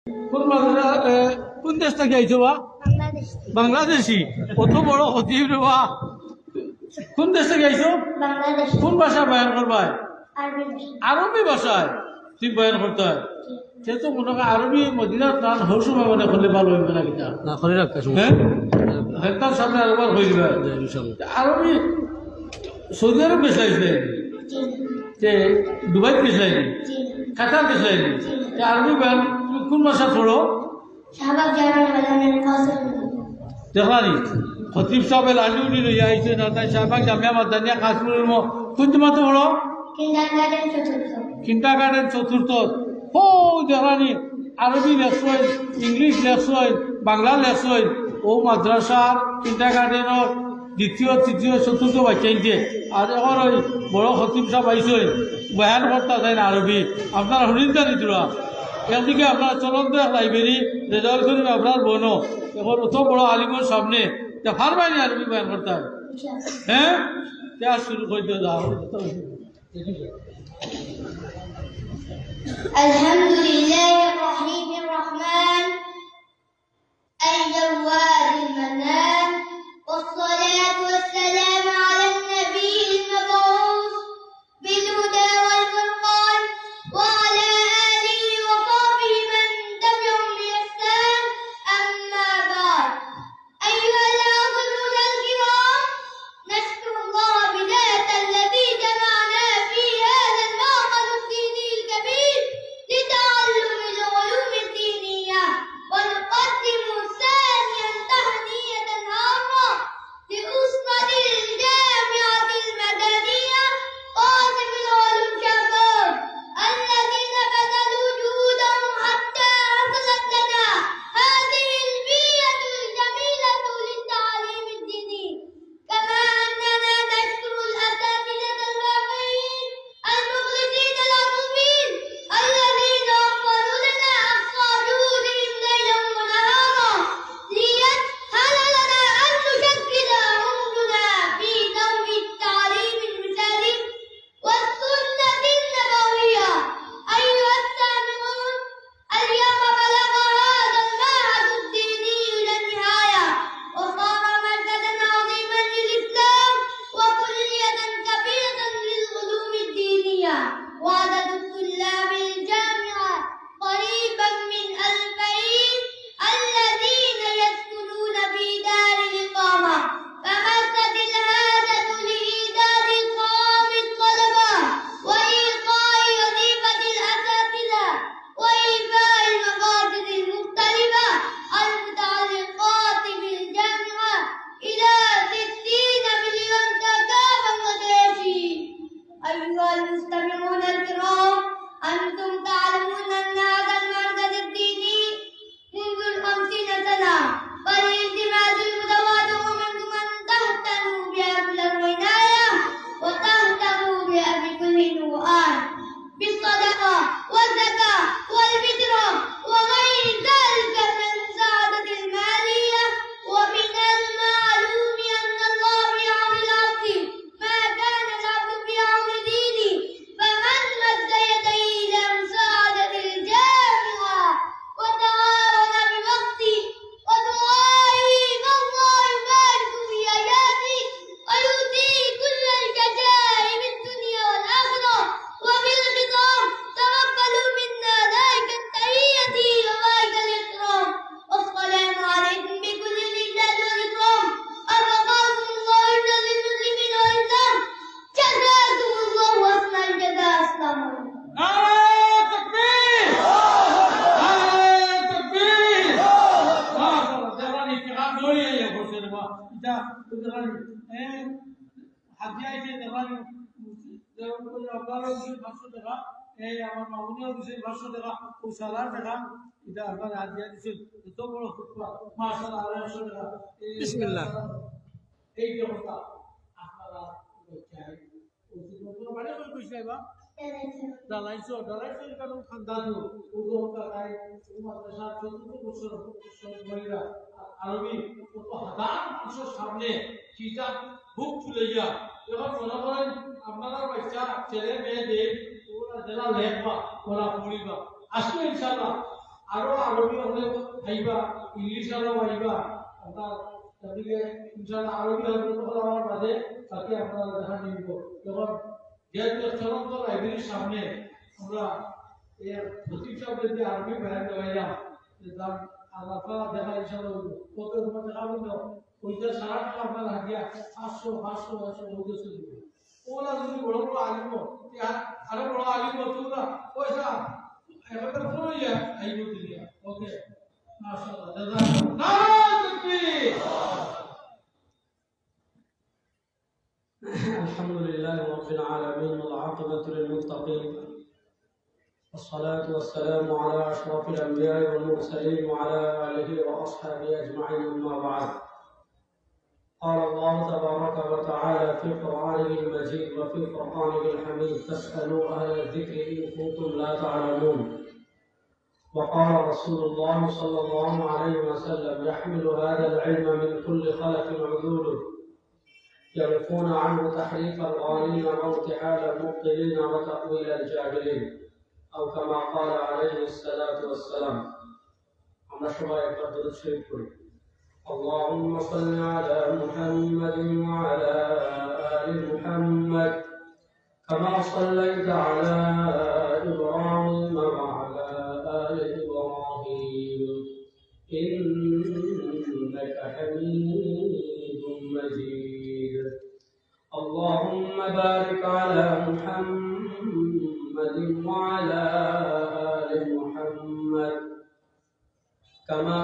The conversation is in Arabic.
কোন কোন দেশ থেকে আইছো বা? বাংলাদেশি। কত বড় খতিব রে বা। কোন দেশ থেকে আইছো? কোন ভাষা বয়ান করবাই? আরবি ভাষায় তুই বয়ান করতে হয়। সে তো মনে হয় আরবি মদিনার টান হর সময় মনে করলে ভালো হইবে না কিনা না করে রাখতে হ্যাঁ তার সামনে আরবার হয়ে যাবে আরবি। সৌদি আরব গেছলাইছে, দুবাই গেছলাইনি, কাতার গেছলাইনি, আরবি বয়ান কোন ভাষা পড়ো? দেখলানি খতিব সাহেব লালু উনি লইয়া আইছে না তাই শাহবাগ জামিয়া মাদানিয়া কাশ্মীরের কোন জমাতে পড়ো? কিন্ডারগার্টেন চতুর্থ। ও দেখলানি আরবি লেখছেন, ইংলিশ লেখছেন, বাংলা লেখছেন। ও মাদ্রাসার কিন্ডারগার্টেনের দ্বিতীয় তৃতীয় চতুর্থ বাচ্চাইছে। আর এখন ওই বড় খতিব সাহেব আইছেন বয়ান করতে চাই না আরবি। আপনারা শুনিন জানি তোরা একদিকে আপনার চলন্ত লাইব্রেরি রেজাল্ট শরীফ আপনার বোনও এখন অত বড় আলিমের সামনে ফারবাইনি আরবি বয়ান করতে হয়। হ্যাঁ ক্লাস শুরু করে দিয়ে যাও। আলহামদুলিল্লাহ রহিমির রহমান الجواد المنان والصلاة والسلام على النبي المبعوث بالهدى والفرقان وعلى آله وصحبه من تبعهم بإحسان. أما بعد، أيها الحاضرون الكرام، نشكر الله بداية الذي جمعنا في هذا المعهد الديني الكبير لتعلم العلوم الدينية، ونقدم ثانيا تهنئة عامة لأسرة الجامعة المدنية قاسم العلوم شباب الذين بذلوا جهودهم حتى حصلت لنا هذه البيئة الجميلة للتعليم الديني. كما أننا نشكر الأساتذة الواقعين المخلصين العطوفين الذين وفروا لنا أقصى جهودهم ليلا ونهارا ليسهل لنا أن نشكل عمرنا في ضوء التعليم المثالي والسنة النبوية. أيها السامعون، اليوم بلغ هذا المعهد الديني إلى النهاية وصار مركزا عظيما للإسلام وكلية كبيرة للعلوم الدينية، وعدد الطلاب الجامعة قريبا من 2000 الذين يسكنون في دار الإقامة، فمست الحاجة لإيجاد قوام الطلبة وإلقاء وظيفة الأساتذة وإيفاء المقاصد المختلفة المتعلقات بالجامعة إلى 60 مليون تكا بنغلاديشي. أيها المستمعون الكرام، أنتم تعلمون أن هذا المركز الديني منذ 50 سنة، فالالتماس المتواضع منكم أن تهتموا بها كل العناية وتهتموا بها بكل نوعان بالصدقة والزكاة والفطرة وغير ذلك من المساعدة المالية. ومن المعلوم أن الله في عون العبد ما كان العبد في عون دينه، فمن مد يديه إلى مساعدة الجامعة وتعاون بوقته ودعائه فالله يبارك في حياته ويؤتيه كل الجزاء في الدنيا والآخرة. وبالختام، تقبلوا منا ذلك التحية وذلك الإكرام، والسلام عليكم بكل الإجلال والإكرام. أبقاكم الله إلا للمسلمين والإسلام. جزاكم الله حسن الجزاء. السلام عليكم. নারে তাকবীর! নারে তাকবীর! মাশাআল্লাহ দেখলানি কিরাম জড়িয়ে পড়ছে রে বা। এটা দেখলানি হাজি আইছে দেখলানি আপনারা 500 টাকা এই আমার মামুনিয়া দিছে 500 টাকা ও সালার টাকা এটা আপনারা হাজি দিছে এত বড় খুতবা মাশাআল্লাহ 250 টাকা বিসমিল্লাহ। এই যে কথা আপনারা চাই ও সুন্দর মানে কই কইছে বা দালাইছো কারণ খানদান উদো কারাই মাদ্রাসা 14 বছর মহিলা আরবি কত হাজার মানুষের সামনে কিতাব বুক খুলেইয়া এখন মনে করেন আপনারা বাচ্চা ছেলে মেয়েদের ওরা যারা লেখবা ওরা পড়িবা আসলে ইনশাআল্লাহ আরো আইবা ইংলিশ আলো আইবা আপনার তাদেরকে ইনশাআল্লাহ আরবি হয়তো তখন আমার বাদে তাকে আপনারা দেখা নিব যখন যেহেতু চলন্ত লাইব্রেরির সামনে আমরা এর খতিব সাহেব যদি আরবি বয়ান দেওয়াইলাম দাম আলাদা দেখা ইনশাআল্লাহ কত তোমার দেখা বলতো ওইটা সারা টাকা আপনার হাতিয়া 500 বলতেছে ওলা যদি বড় বড় আলিম আরো বড় আলিম তোমরা পয়সা এবারে ফোন ইয়া আইব দিলে ওকে মাশাআল্লাহ জাযাকাল্লাহ নারায়ে তাকবীর الحمد لله رب العالمين والعاقبة للمتقين والصلاة والسلام على أشرف الأنبياء والمرسلين وعلى آله وأصحابه أجمعين أما بعد قال الله تبارك وتعالى في قرآنه المجيد وفي قرآنه الحميد فاسألوا أهل الذكر إن كنتم لا تعلمون وقال رسول الله صلى الله عليه وسلم يحمل هذا العلم من كل خلف عدوله يعرفون عنه تحريف الغالين وانتحال المبطلين وتأويل الجاهلين أو كما قال عليه الصلاة والسلام أما شباب قدر الشريف اللهم صل على محمد وعلى آل محمد كما صليت على إبراهيم وعلى آل إبراهيم إنك حميد مجيد اللهم بارك على محمد وعلى آل محمد كما